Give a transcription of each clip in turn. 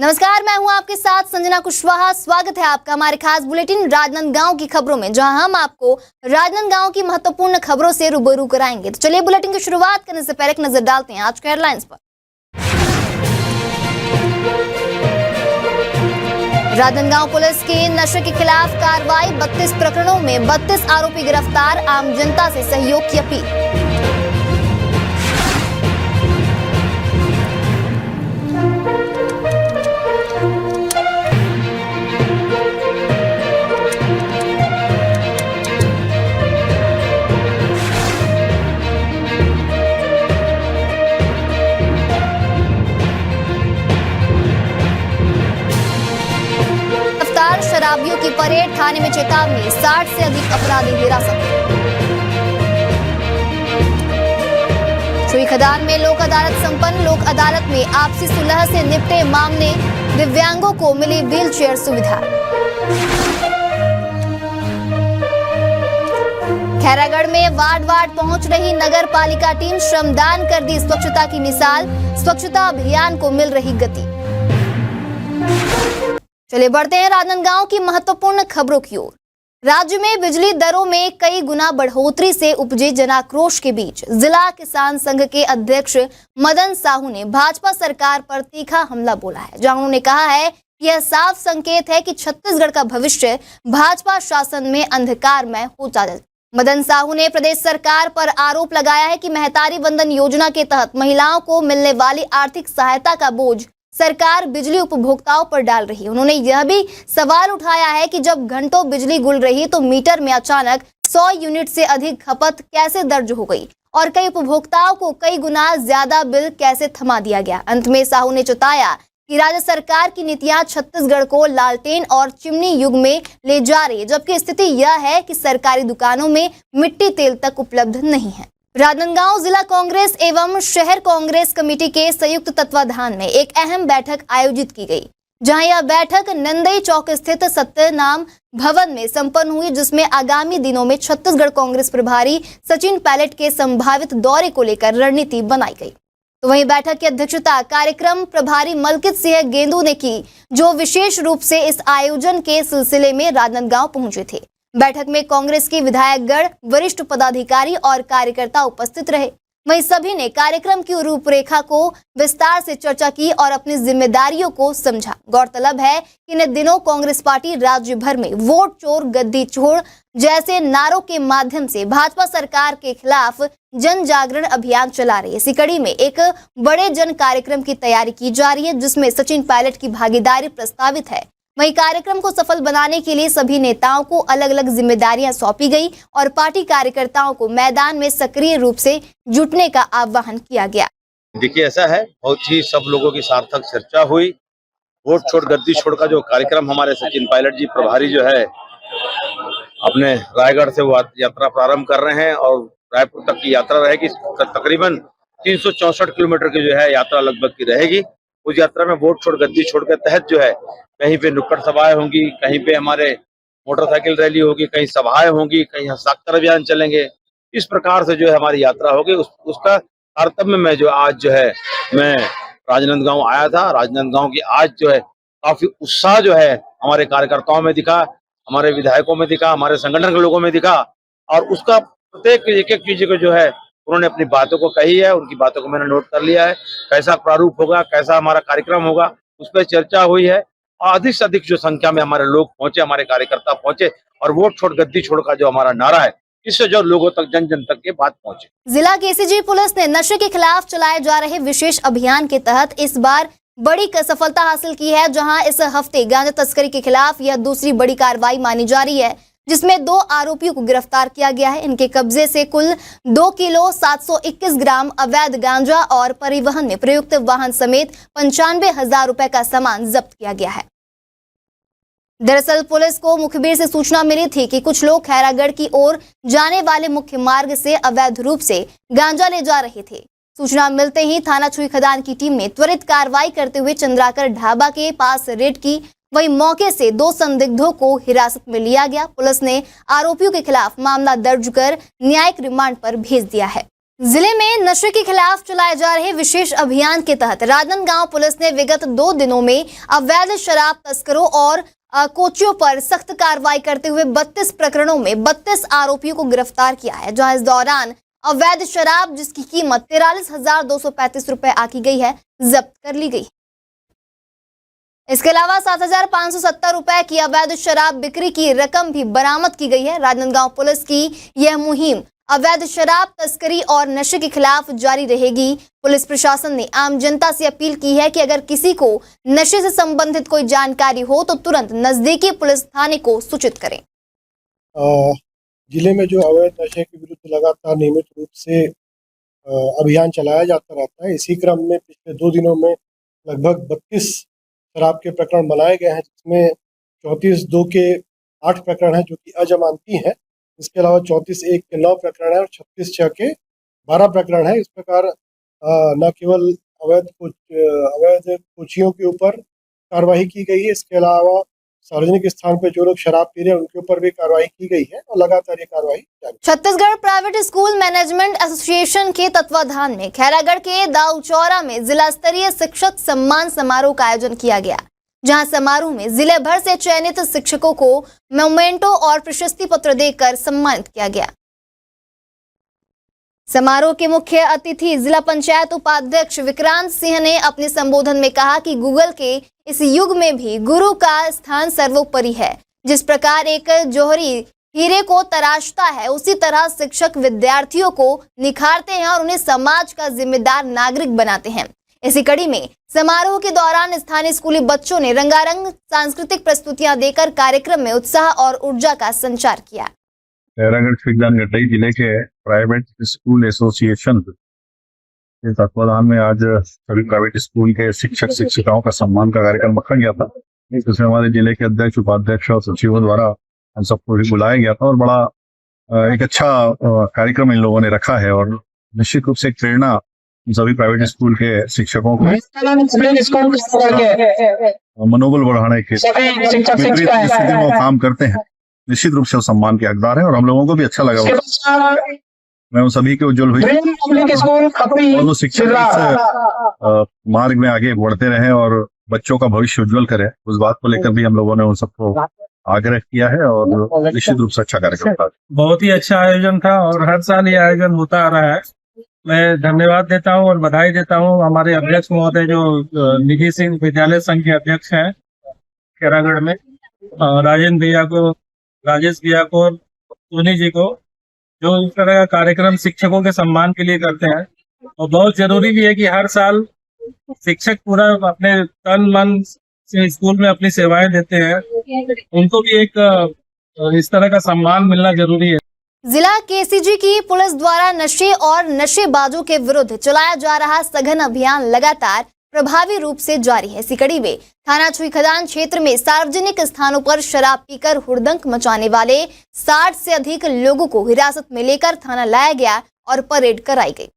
नमस्कार, मैं हूं आपके साथ संजना कुशवाहा। स्वागत है आपका हमारे खास बुलेटिन राजनांदगांव की खबरों में, जहां हम आपको राजनांदगांव की महत्वपूर्ण खबरों से रूबरू कराएंगे। तो चलिए बुलेटिन की शुरुआत करने से पहले एक नजर डालते हैं आज के हेडलाइंस पर। राजनांदगांव पुलिस की नशे के खिलाफ कार्रवाई, 32 प्रकरणों में 32 आरोपी गिरफ्तार, आम जनता से सहयोग की अपील। शराबियों की परेड, थाने में चेतावनी, 60 से अधिक अपराधी हिरासत में। सुई खदान में लोक अदालत संपन्न, लोक अदालत में आपसी सुलह से निपटे मामले, दिव्यांगों को मिली व्हील चेयर सुविधा। खैरागढ़ में वार्ड वार्ड पहुंच रही नगर पालिका टीम, श्रमदान कर दी स्वच्छता की मिसाल, स्वच्छता अभियान को मिल रही गति। चलिए बढ़ते हैं राजनांदगांव की महत्वपूर्ण खबरों की ओर। राज्य में बिजली दरों में कई गुना बढ़ोतरी से उपजे जनाक्रोश के बीच जिला किसान संघ के अध्यक्ष मदन साहू ने भाजपा सरकार पर तीखा हमला बोला है, जहां उन्होंने कहा है कि यह साफ संकेत है कि छत्तीसगढ़ का भविष्य भाजपा शासन में अंधकारमय हो जाएगा। मदन साहू ने प्रदेश सरकार पर आरोप लगाया है कि महतारी वंदन योजना के तहत महिलाओं को मिलने वाली आर्थिक सहायता का बोझ सरकार बिजली उपभोक्ताओं पर डाल रही है। उन्होंने यह भी सवाल उठाया है कि जब घंटों बिजली गुल रही तो मीटर में अचानक 100 यूनिट से अधिक खपत कैसे दर्ज हो गई और कई उपभोक्ताओं को कई गुना ज्यादा बिल कैसे थमा दिया गया। अंत में साहू ने चेताया कि राज्य सरकार की नीतियां छत्तीसगढ़ को लालटेन और चिमनी युग में ले जा रही है, जबकि स्थिति यह है कि सरकारी दुकानों में मिट्टी तेल तक उपलब्ध नहीं है। राजनांदगांव जिला कांग्रेस एवं शहर कांग्रेस कमेटी के संयुक्त तत्वाधान में एक अहम बैठक आयोजित की गई, जहां यह बैठक नंदई चौक स्थित सत्यनाम भवन में संपन्न हुई, जिसमें आगामी दिनों में छत्तीसगढ़ कांग्रेस प्रभारी सचिन पायलट के संभावित दौरे को लेकर रणनीति बनाई गई। तो वहीं बैठक की अध्यक्षता कार्यक्रम प्रभारी मलकित सिंह गेंदू ने की, जो विशेष रूप से इस आयोजन के सिलसिले में राजनांदगांव पहुंचे थे। बैठक में कांग्रेस के विधायकगण, वरिष्ठ पदाधिकारी और कार्यकर्ता उपस्थित रहे। वहीं सभी ने कार्यक्रम की रूपरेखा को विस्तार से चर्चा की और अपनी जिम्मेदारियों को समझा। गौरतलब है कि इन दिनों कांग्रेस पार्टी राज्य भर में वोट चोर गद्दी छोड़ जैसे नारों के माध्यम से भाजपा सरकार के खिलाफ जन जागरण अभियान चला रही है। इसी कड़ी में एक बड़े जन कार्यक्रम की तैयारी की जा रही है, जिसमें सचिन पायलट की भागीदारी प्रस्तावित है। वहीं कार्यक्रम को सफल बनाने के लिए सभी नेताओं को अलग अलग जिम्मेदारियां सौंपी गई और पार्टी कार्यकर्ताओं को मैदान में सक्रिय रूप से जुटने का आह्वान किया गया। देखिए, ऐसा है, बहुत ही सब लोगों की सार्थक चर्चा हुई। वोट छोड़ गद्दी छोड़ का जो कार्यक्रम हमारे सचिन पायलट जी प्रभारी जो है अपने रायगढ़ से वो यात्रा प्रारंभ कर रहे हैं और रायपुर तक की यात्रा रहेगी। तकरीबन 364 किलोमीटर की जो है यात्रा लगभग की रहेगी। उस यात्रा में वोट छोड़ गद्दी छोड़ के तहत जो है कहीं पे नुक्कड़ सभाएं होंगी, कहीं पे हमारे मोटरसाइकिल रैली होगी, कहीं सभाएं होंगी, कहीं हस्ताक्षर अभियान चलेंगे। इस प्रकार से जो है हमारी यात्रा होगी। उसका तारतम्य में जो आज जो है मैं राजनांदगांव आया था। राजनांदगांव की आज जो है काफी उत्साह जो है हमारे कार्यकर्ताओं में दिखा, हमारे विधायकों में दिखा, हमारे संगठन के लोगों में दिखा और उसका प्रत्येक एक एक चीज को जो है उन्होंने अपनी बातों को कही है। उनकी बातों को मैंने नोट कर लिया है। कैसा प्रारूप होगा, कैसा हमारा कार्यक्रम होगा, उस पर चर्चा हुई है। अधिक से अधिक जो संख्या में हमारे लोग पहुंचे, हमारे कार्यकर्ता पहुंचे और वोट छोड़ गद्दी छोड़ का जो हमारा नारा है, इससे जो लोगों तक जन जन तक के बात पहुंचे। जिला केसीजी पुलिस ने नशे के खिलाफ चलाए जा रहे विशेष अभियान के तहत इस बार बड़ी सफलता हासिल की है, जहां इस हफ्ते गांजा तस्करी के खिलाफ यह दूसरी बड़ी कार्रवाई मानी जा रही है, जिसमें 2 आरोपियों को गिरफ्तार किया गया है। इनके कब्जे से कुल 2 किलो 721 ग्राम अवैध गांजा और परिवहन में प्रयुक्त वाहन समेत 95,000 रुपए का सामान जब्त किया गया है। दरअसल पुलिस को मुखबिर से सूचना मिली थी कि कुछ लोग खैरागढ़ की ओर जाने वाले मुख्य मार्ग से अवैध रूप से गांजा ले जा रहे थे। सूचना मिलते ही थाना छुई खदान की टीम ने त्वरित कार्रवाई करते हुए चंद्राकर ढाबा के पास रेड की। वहीं मौके से 2 संदिग्धों को हिरासत में लिया गया। पुलिस ने आरोपियों के खिलाफ मामला दर्ज कर न्यायिक रिमांड पर भेज दिया है। जिले में नशे के खिलाफ चलाए जा रहे विशेष अभियान के तहत राजनांदगांव पुलिस ने विगत 2 दिनों में अवैध शराब तस्करों और कोचियों पर सख्त कार्रवाई करते हुए 32 प्रकरणों में 32 आरोपियों को गिरफ्तार किया है, जहां इस दौरान अवैध शराब जिसकी कीमत 43,235 रुपए आकी गई है, जब्त कर ली गई। इसके अलावा 7,570 रुपए की अवैध शराब बिक्री की रकम भी बरामद की गई है। राजनांदगांव पुलिस की यह मुहिम अवैध शराब तस्करी और नशे के खिलाफ जारी रहेगी। पुलिस प्रशासन ने आम जनता से अपील की है कि अगर किसी को नशे से संबंधित कोई जानकारी हो तो तुरंत नजदीकी पुलिस थाने को सूचित करें। जिले में जो अवैध नशे के विरुद्ध लगातार नियमित रूप से अभियान चलाया जाता रहता है, इसी क्रम में पिछले 2 दिनों में लगभग 32 शराब के प्रकरण बनाए गए हैं, जिसमें 34(2) के 8 प्रकरण हैं जो कि अजमानती हैं। इसके अलावा 34(1) के 9 प्रकरण हैं और 36(6) के 12 प्रकरण हैं। इस प्रकार न केवल अवैध कोचियों के ऊपर कार्रवाई की गई है, इसके अलावा सार्वजनिक स्थान पर जो लोग शराब पी रहे हैं उनके ऊपर भी कार्रवाई की गई है और लगातार ये कार्रवाई जारी है। Chhattisgarh private school management association के तत्वाधान में खैरागढ़ के दाऊचौरा में जिला स्तरीय शिक्षक सम्मान समारोह का आयोजन किया गया, जहां समारोह में जिले भर से चयनित शिक्षकों को मोमेंटो और प्रशस्ति पत्र देकर सम्मानित किया गया। समारोह के मुख्य अतिथि जिला पंचायत उपाध्यक्ष विक्रांत सिंह ने अपने संबोधन में कहा कि गूगल के इस युग में भी गुरु का स्थान सर्वोपरि है। जिस प्रकार एक जौहरी हीरे को तराशता है, उसी तरह शिक्षक विद्यार्थियों को निखारते हैं और उन्हें समाज का जिम्मेदार नागरिक बनाते हैं। इसी कड़ी में समारोह के दौरान स्थानीय स्कूली बच्चों ने रंगारंग सांस्कृतिक प्रस्तुतियां देकर कार्यक्रम में उत्साह और ऊर्जा का संचार किया। खैरागढ़ सुजानगढ़ जिले के प्राइवेट स्कूल एसोसिएशन के तत्वाधान में आज सभी प्राइवेट स्कूल के शिक्षक शिक्षिकाओं का सम्मान का कार्यक्रम रखा गया था। इसमें हमारे जिले के अध्यक्ष, उपाध्यक्ष और सचिवों द्वारा हम सबको भी बुलाया गया था और बड़ा एक अच्छा कार्यक्रम इन लोगों ने रखा है और निश्चित रूप से एक प्रेरणा सभी प्राइवेट स्कूल के शिक्षकों को मनोबल बढ़ाने के विपरीत स्थिति में वो काम करते हैं, निश्चित रूप से वो सम्मान के हकदार है और हम लोगों को भी अच्छा लगा। मैं उन सभी के उज्जवल हुई और वो शिक्षक मार्ग में आगे बढ़ते रहे और बच्चों का भविष्य उज्जवल करे, उस बात को लेकर भी हम लोगों ने उन सबको आग्रह किया है और निश्चित रूप से अच्छा कार्यक्रम था। बहुत ही अच्छा आयोजन था और हर साल ये आयोजन होता आ रहा है। मैं धन्यवाद देता हूँ और बधाई देता हूँ हमारे अध्यक्ष महोदय जो निधि सिंह विद्यालय संघ के अध्यक्ष हैं खैरागढ़ में, राजेंद्र भैया को, राजेश भैया को, सोनी जी को, जो इस तरह का कार्यक्रम शिक्षकों के सम्मान के लिए करते हैं। और बहुत जरूरी भी है कि हर साल शिक्षक पूरा अपने तन मन से स्कूल में अपनी सेवाएं देते हैं, उनको भी एक इस तरह का सम्मान मिलना जरूरी है। जिला केसीजी की पुलिस द्वारा नशे और नशेबाजों के विरुद्ध चलाया जा रहा सघन अभियान लगातार प्रभावी रूप से जारी है। इसी कड़ी में थाना छुईखदान क्षेत्र में सार्वजनिक स्थानों पर शराब पीकर हुड़दंग मचाने वाले 60 से अधिक लोगों को हिरासत में लेकर थाना लाया गया और परेड कराई गई।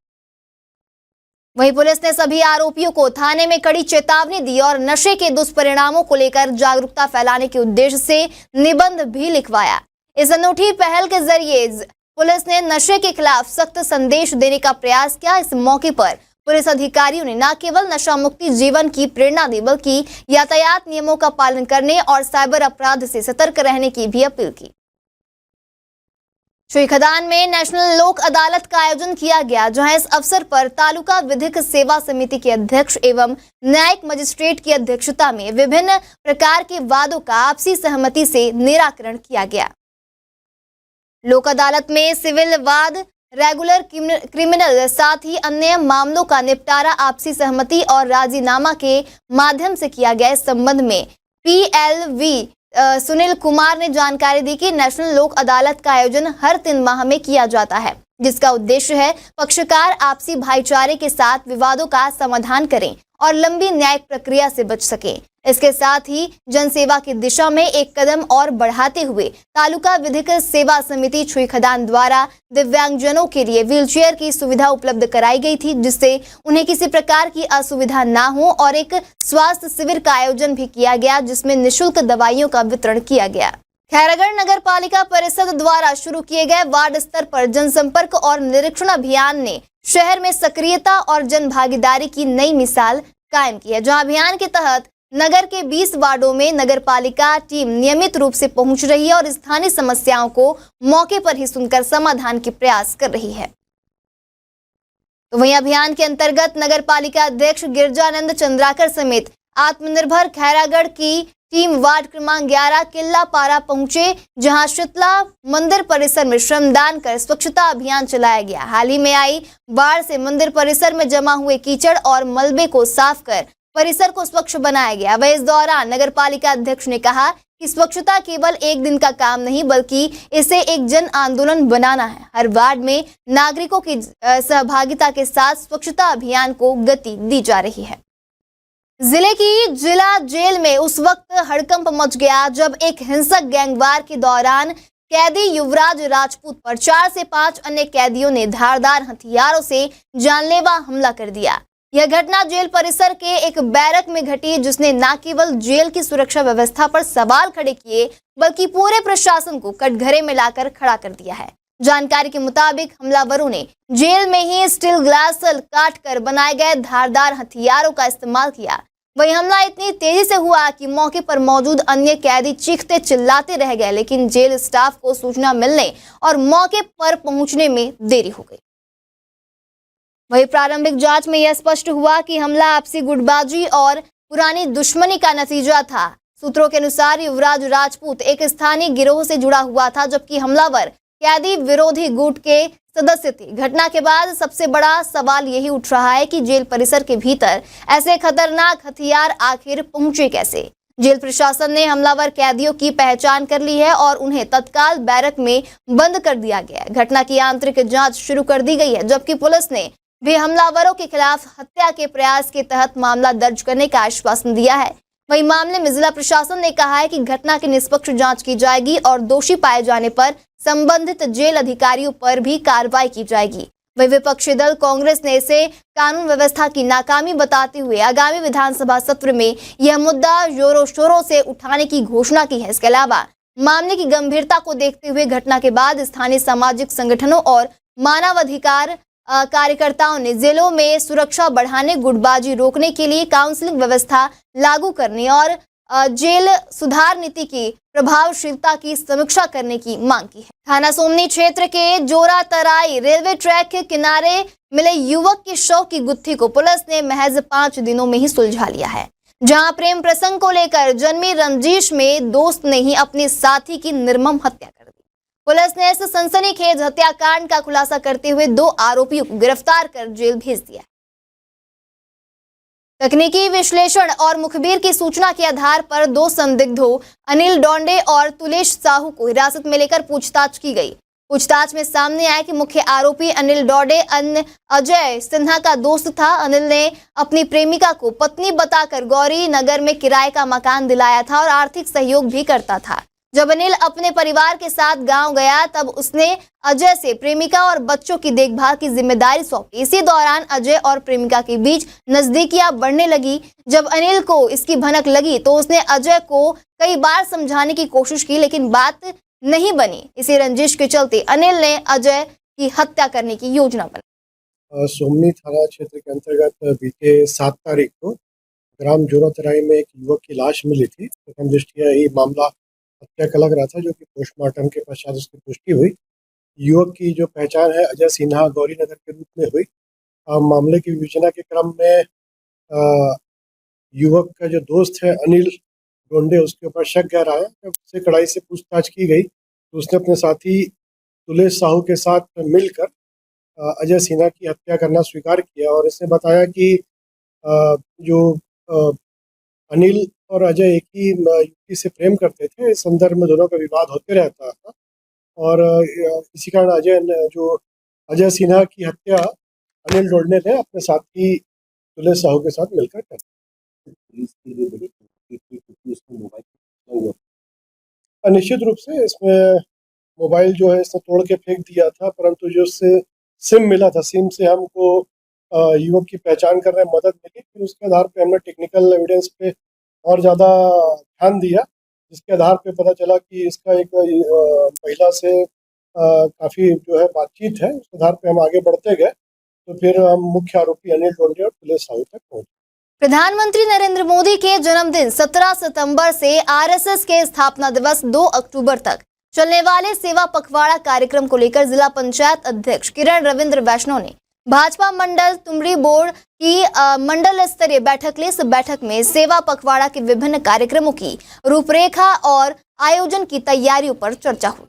वहीं पुलिस ने सभी आरोपियों को थाने में कड़ी चेतावनी दी और नशे के दुष्परिणामों को लेकर जागरूकता फैलाने के उद्देश्य से निबंध भी लिखवाया। इस अनूठी पहल के जरिए पुलिस ने नशे के खिलाफ सख्त संदेश देने का प्रयास किया। इस मौके पर पुलिस अधिकारियों ने न केवल नशा मुक्ति जीवन की प्रेरणा दी, बल्कि यातायात नियमों का पालन करने और साइबर अपराध से सतर्क रहने की भी अपील की। छुईखदान में नेशनल लोक अदालत का आयोजन किया गया, जहां इस अवसर पर तालुका विधिक सेवा समिति के अध्यक्ष एवं न्यायिक मजिस्ट्रेट की अध्यक्षता में विभिन्न प्रकार के वादों का आपसी सहमति से निराकरण किया गया। लोक अदालत में सिविल वाद, रेगुलर क्रिमिनल, साथ ही अन्य मामलों का निपटारा आपसी सहमति और राजीनामा के माध्यम से किया गया। इस संबंध में PLV सुनील कुमार ने जानकारी दी कि नेशनल लोक अदालत का आयोजन हर 3 माह में किया जाता है, जिसका उद्देश्य है पक्षकार आपसी भाईचारे के साथ विवादों का समाधान करें और लंबी न्यायिक प्रक्रिया से बच सकें। इसके साथ ही जनसेवा की दिशा में एक कदम और बढ़ाते हुए तालुका विधिक सेवा समिति छुईखदान द्वारा दिव्यांगजनों के लिए व्हीलचेयर की सुविधा उपलब्ध कराई गई थी, जिससे उन्हें किसी प्रकार की असुविधा ना हो, और एक स्वास्थ्य शिविर का आयोजन भी किया गया, जिसमें निःशुल्क दवाइयों का वितरण किया गया। खैरागढ़ नगर पालिका परिषद द्वारा शुरू किए गए वार्ड स्तर पर जनसंपर्क और निरीक्षण अभियान ने शहर में सक्रियता और जन भागीदारी की नई मिसाल कायम की है, जहां अभियान के तहत नगर के 20 वार्डों में नगर पालिका टीम नियमित रूप से पहुंच रही है और स्थानीय समस्याओं को मौके पर ही सुनकर समाधान के प्रयास कर रही है। तो वहीं अभियान के अंतर्गत नगर पालिका अध्यक्ष गिरजानंद चंद्राकर समेत आत्मनिर्भर खैरागढ़ की टीम वार्ड क्रमांक 11 किला पारा पहुंचे, जहां शीतला मंदिर परिसर में श्रमदान कर स्वच्छता अभियान चलाया गया। हाल ही में आई बाढ़ से मंदिर परिसर में जमा हुए कीचड़ और मलबे को साफ कर परिसर को स्वच्छ बनाया गया। वह इस दौरान नगर पालिका अध्यक्ष ने कहा कि स्वच्छता केवल एक दिन का काम नहीं बल्कि इसे एक जन आंदोलन बनाना है। हर वार्ड में नागरिकों की सहभागिता के साथ स्वच्छता अभियान को गति दी जा रही है। जिले की जिला जेल में उस वक्त हड़कंप मच गया जब एक हिंसक गैंगवार के दौरान कैदी युवराज राजपूत पर 4 से 5 अन्य कैदियों ने धारदार हथियारों से जानलेवा हमला कर दिया। यह घटना जेल परिसर के एक बैरक में घटी, जिसने न केवल जेल की सुरक्षा व्यवस्था पर सवाल खड़े किए बल्कि पूरे प्रशासन को कटघरे में लाकर खड़ा कर दिया है। जानकारी के मुताबिक हमलावरों ने जेल में ही स्टील ग्लास काट कर बनाए गए धारदार हथियारों का इस्तेमाल किया। वही हमला इतनी तेजी से हुआ कि मौके पर मौजूद अन्य कैदी चीखते चिल्लाते रह गए, लेकिन जेल स्टाफ को सूचना मिलने और मौके पर पहुंचने में देरी हो गई। वही प्रारंभिक जांच में यह स्पष्ट हुआ कि हमला आपसी गुटबाजी और पुरानी दुश्मनी का नतीजा था। सूत्रों के अनुसार युवराज राजपूत एक स्थानीय गिरोह से जुड़ा हुआ था, जबकि हमलावर कैदी विरोधी गुट के सदस्य थे। घटना के बाद सबसे बड़ा सवाल यही उठ रहा है कि जेल परिसर के भीतर ऐसे खतरनाक हथियार आखिर पहुंचे कैसे। जेल प्रशासन ने हमलावर कैदियों की पहचान कर ली है और उन्हें तत्काल बैरक में बंद कर दिया गया है। घटना की आंतरिक जांच शुरू कर दी गई है, जबकि पुलिस ने भी हमलावरों के खिलाफ हत्या के प्रयास के तहत मामला दर्ज करने का आश्वासन दिया है। वहीं मामले में जिला प्रशासन ने कहा है कि घटना की निष्पक्ष जांच की जाएगी और दोषी पाए जाने पर संबंधित जेल अधिकारियों पर भी कार्रवाई की जाएगी। वही विपक्षी दल कांग्रेस ने इसे कानून व्यवस्था की नाकामी बताते हुए आगामी विधानसभा सत्र में यह मुद्दा जोरों शोरों से उठाने की घोषणा की है। इसके अलावा मामले की गंभीरता को देखते हुए घटना के बाद स्थानीय सामाजिक संगठनों और मानवाधिकार कार्यकर्ताओं ने जिलों में सुरक्षा बढ़ाने, गुटबाजी रोकने के लिए काउंसलिंग व्यवस्था लागू करने और जेल सुधार नीति की प्रभावशीलता की समीक्षा करने की मांग की है। थाना सोमनी क्षेत्र के जोरा तराई रेलवे ट्रैक के किनारे मिले युवक के शव की गुत्थी को पुलिस ने महज 5 दिनों में ही सुलझा लिया है, जहां प्रेम प्रसंग को लेकर जन्मी रंजिश में दोस्त ने ही अपने साथी की निर्मम हत्या कर दी। पुलिस ने इस सनसनीखेज हत्याकांड का खुलासा करते हुए 2 आरोपियों को गिरफ्तार कर जेल भेज दिया। तकनीकी विश्लेषण और मुखबिर की सूचना के आधार पर 2 संदिग्धों अनिल डोंडे और तुलेश साहू को हिरासत में लेकर पूछताछ की गई। पूछताछ में सामने आया कि मुख्य आरोपी अनिल डोंडे अजय सिन्हा का दोस्त था। अनिल ने अपनी प्रेमिका को पत्नी बताकर गौरी नगर में किराए का मकान दिलाया था और आर्थिक सहयोग भी करता था। जब अनिल अपने परिवार के साथ गांव गया तब उसने अजय से प्रेमिका और बच्चों की देखभाल की जिम्मेदारी सौंपी। इसी दौरान अजय और प्रेमिका के बीच नजदीकियां बढ़ने लगी। जब अनिल को इसकी भनक लगी तो उसने अजय को कई बार समझाने की कोशिश की, लेकिन बात नहीं बनी। इसी रंजिश के चलते अनिल ने अजय की हत्या करने की योजना बनाई। सोमनी थाना क्षेत्र के अंतर्गत बीते 7 तारीख को ग्राम जोरातराई में एक युवक की लाश मिली थी। प्रथम दृष्टया ये मामला हत्या का लग रहा था, जो कि पोस्टमार्टम के पश्चात उसकी पुष्टि हुई। युवक की जो पहचान है अजय सिन्हा गौरी नगर के रूप में हुई। मामले की विवेचना के क्रम में युवक का जो दोस्त है अनिल डोंडे, उसके ऊपर शक गहरा है। जब उससे कड़ाई से पूछताछ की गई तो उसने अपने साथी तुलेश साहू के साथ मिलकर अजय सिन्हा की हत्या करना स्वीकार किया और इसने बताया कि जो अनिल और अजय एक ही युवती से प्रेम करते थे। इस संदर्भ में दोनों का विवाद होते रहता था और इसी कारण अजय सिन्हा की हत्या अनिल डोंडे ने अपने साथी तुलेश साहू के साथ मिलकर कर निश्चित रूप से इसमें मोबाइल जो है इसने तोड़ के फेंक दिया था, परंतु जो उससे सिम मिला था, सिम से हमको युवक की पहचान करने में मदद मिली। फिर उसके आधार पे हमने टेक्निकल एविडेंस पे और ज़्यादा ध्यान दिया जिसके आधार पे पता चला कि इसका एक महिला से काफ़ी जो है बातचीत है। उस आधार पे हम आगे बढ़ते गए, तो फिर हम मुख्य आरोपी अनिल टोंडे और पुलिस साहू तक पहुंचे। प्रधानमंत्री नरेंद्र मोदी के जन्मदिन 17 सितंबर से आरएसएस के स्थापना दिवस 2 अक्टूबर तक चलने वाले सेवा पखवाड़ा कार्यक्रम को लेकर जिला पंचायत अध्यक्ष किरण रविंद्र वैष्णव ने भाजपा मंडल तुमरी बोर्ड की मंडल स्तरीय बैठक ली। इस बैठक में सेवा पखवाड़ा के विभिन्न कार्यक्रमों की रूपरेखा और आयोजन की तैयारियों पर चर्चा हुई।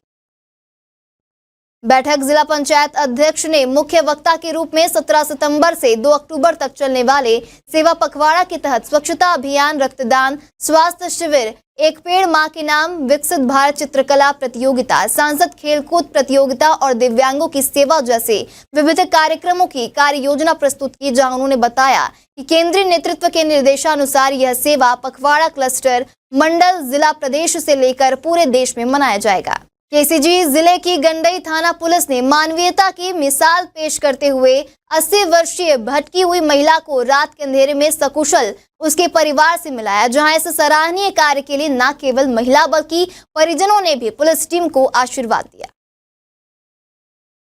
बैठक जिला पंचायत अध्यक्ष ने मुख्य वक्ता के रूप में 17 सितंबर से 2 अक्टूबर तक चलने वाले सेवा पखवाड़ा के तहत स्वच्छता अभियान, रक्तदान, स्वास्थ्य शिविर, एक पेड़ मां के नाम, विकसित भारत चित्रकला प्रतियोगिता, सांसद खेलकूद प्रतियोगिता और दिव्यांगों की सेवा जैसे विविध कार्यक्रमों की कार्य योजना प्रस्तुत की, जहां उन्होंने बताया कि केंद्रीय नेतृत्व के निर्देशानुसार यह सेवा पखवाड़ा क्लस्टर मंडल, जिला, प्रदेश से लेकर पूरे देश में मनाया जाएगा। केसीजी जिले की गंडई थाना पुलिस ने मानवीयता की मिसाल पेश करते हुए 80 वर्षीय भटकी हुई महिला को रात के अंधेरे में सकुशल उसके परिवार से मिलाया, जहां इस सराहनीय कार्य के लिए न केवल महिला बल्कि परिजनों ने भी पुलिस टीम को आशीर्वाद दिया।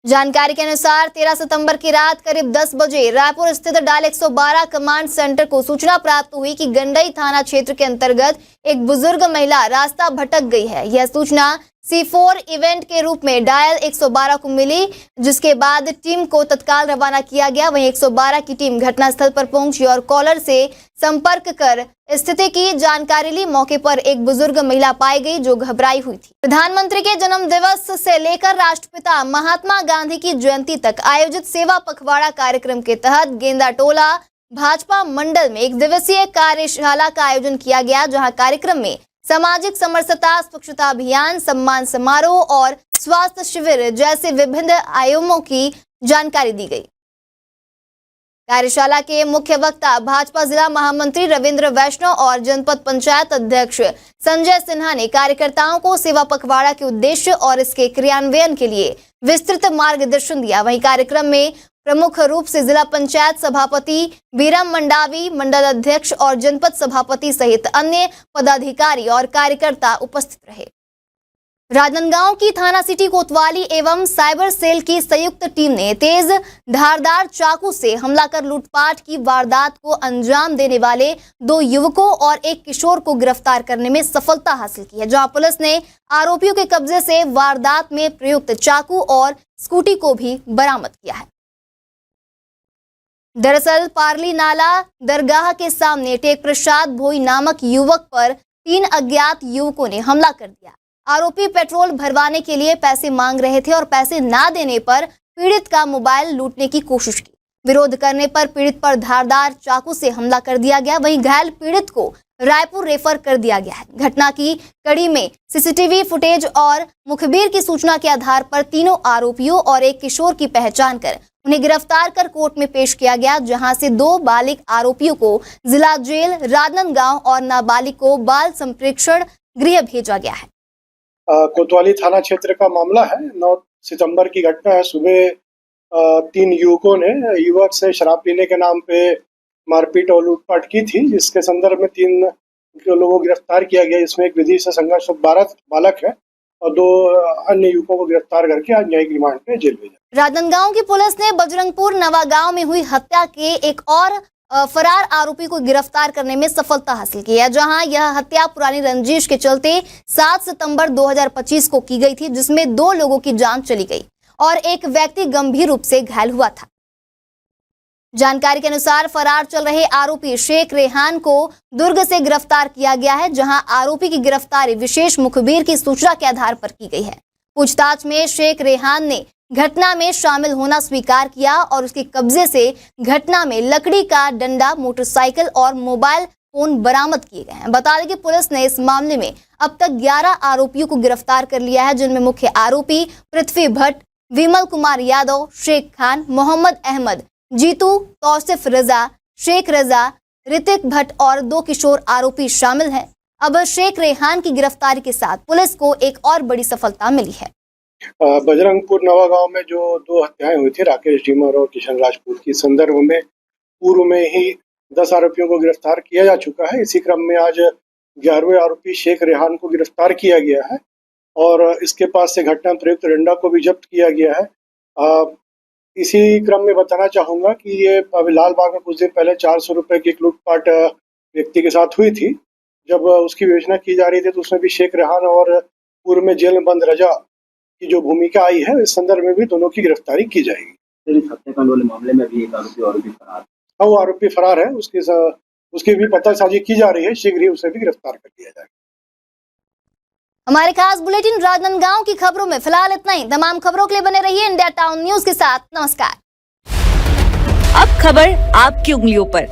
जानकारी के अनुसार 13 सितंबर की रात करीब 10 बजे रायपुर स्थित डायल 112 कमांड सेंटर को सूचना प्राप्त हुई कि गंडई थाना क्षेत्र के अंतर्गत एक बुजुर्ग महिला रास्ता भटक गई है। यह सूचना C4 इवेंट के रूप में डायल 112 को मिली, जिसके बाद टीम को तत्काल रवाना किया गया। वहीं 112 की टीम घटनास्थल पर पहुंची और कॉलर से संपर्क कर स्थिति की जानकारी ली। मौके पर एक बुजुर्ग महिला पाई गई जो घबराई हुई थी। प्रधानमंत्री के जन्म दिवस से लेकर राष्ट्रपिता महात्मा गांधी की जयंती तक आयोजित सेवा पखवाड़ा कार्यक्रम के तहत गेंदा टोला भाजपा मंडल में 1 दिवसीय कार्यशाला का आयोजन किया गया, जहां कार्यक्रम में सामाजिक समरसता, स्वच्छता अभियान, सम्मान समारोह और स्वास्थ्य शिविर जैसे विभिन्न आयामों की जानकारी दी गई। कार्यशाला के मुख्य वक्ता भाजपा जिला महामंत्री रविंद्र वैष्णव और जनपद पंचायत अध्यक्ष संजय सिन्हा ने कार्यकर्ताओं को सेवा पखवाड़ा के उद्देश्य और इसके क्रियान्वयन के लिए विस्तृत मार्गदर्शन दिया। वहीं कार्यक्रम में प्रमुख रूप से जिला पंचायत सभापति बीरम मंडावी, मंडल अध्यक्ष और जनपद सभापति सहित अन्य पदाधिकारी और कार्यकर्ता उपस्थित रहे। राजनांदगांव की थाना सिटी कोतवाली एवं साइबर सेल की संयुक्त टीम ने तेज धारदार चाकू से हमला कर लूटपाट की वारदात को अंजाम देने वाले 2 युवकों और एक किशोर को गिरफ्तार करने में सफलता हासिल की है, जहां पुलिस ने आरोपियों के कब्जे से वारदात में प्रयुक्त चाकू और स्कूटी को भी बरामद किया है। दरअसल पारली नाला दरगाह के सामने टेक प्रसाद भोई नामक युवक पर 3 अज्ञात युवकों ने हमला कर दिया। आरोपी पेट्रोल भरवाने के लिए पैसे मांग रहे थे और पैसे ना देने पर पीड़ित का मोबाइल लूटने की कोशिश की। विरोध करने पर पीड़ित पर धारदार चाकू से हमला कर दिया गया। वहीं घायल पीड़ित को रायपुर रेफर कर दिया गया है। घटना की कड़ी में सीसीटीवी फुटेज और मुखबिर की सूचना के आधार पर तीनों आरोपियों और एक किशोर की पहचान कर उन्हें गिरफ्तार कर कोर्ट में पेश किया गया, जहां से 2 बालिग आरोपियों को जिला जेल राजनांदगांव और नाबालिग को बाल संप्रेक्षण गृह भेजा गया है। कोतवाली थाना क्षेत्र का मामला है। 9 सितंबर की घटना है। सुबह 3 युवकों ने युवक से शराब पीने के नाम पे मारपीट और लूटपाट की थी, जिसके संदर्भ में 3 लोगों को गिरफ्तार किया गया। इसमें एक विधि से संघर्ष 12 बालक है और 2 अन्य युवकों को गिरफ्तार करके आज न्यायिक रिमांड पे जेल भेजा। राजनांदगांव की पुलिस ने बजरंगपुर नवागांव में हुई हत्या के एक और फरार आरोपी को गिरफ्तार करने में सफलता हासिल की है, जहां यह हत्या पुरानी रंजिश के चलते 7 सितंबर 2025 को की गई थी, जिसमें 2 लोगों की जान चली गई और एक व्यक्ति गंभीर रूप से घायल हुआ था। जानकारी के अनुसार फरार चल रहे आरोपी शेख रेहान को दुर्ग से गिरफ्तार किया गया है, जहां आरोपी की गिरफ्तारी विशेष मुखबिर की सूचना के आधार पर की गई है। पूछताछ में शेख रेहान ने घटना में शामिल होना स्वीकार किया और उसके कब्जे से घटना में लकड़ी का डंडा, मोटरसाइकिल और मोबाइल फोन बरामद किए गए हैं। बता दें कि पुलिस ने इस मामले में अब तक 11 आरोपियों को गिरफ्तार कर लिया है, जिनमें मुख्य आरोपी पृथ्वी भट्ट, विमल कुमार यादव, शेख खान, मोहम्मद अहमद, जीतू, तौसिफ रजा, शेख रजा, ऋतिक भट्ट और 2 किशोर आरोपी शामिल हैं। अब शेख रेहान की गिरफ्तारी के साथ पुलिस को एक और बड़ी सफलता मिली है। बजरंगपुर नवागांव में जो 2 हत्याएं हुई थी राकेश डीमर और किशन राजपूत की संदर्भ में पूर्व में ही 10 आरोपियों को गिरफ्तार किया जा चुका है। इसी क्रम में आज 11वें आरोपी शेख रेहान को गिरफ्तार किया गया है और इसके पास से घटना प्रयुक्त डंडा को भी जब्त किया गया है। इसी क्रम में बताना चाहूँगा कि ये अभी लाल बाग में कुछ दिन पहले 400 रुपए की एक लूटपाट व्यक्ति के साथ हुई थी। जब उसकी विवेचना की जा रही थी तो उसमें भी शेख रेहान और पूर्व में जेल में बंद रजा की जो भूमिका आई है, इस संदर्भ में भी दोनों की गिरफ्तारी की जाएगी। इस हत्याकांड वाले मामले में भी एक आरोपी और भी फरार है। हाँ, वो आरोपी फरार है, उसकी भी पतासाजी की जा रही है, शीघ्र ही उसे भी गिरफ्तार कर लिया जाएगा। हमारे खास बुलेटिन राजनांदगांव की खबरों में फिलहाल इतना ही। तमाम खबरों के लिए बने रहिए इंडिया टाउन न्यूज के साथ। नमस्कार। अब खबर आपकी उंगलियों पर,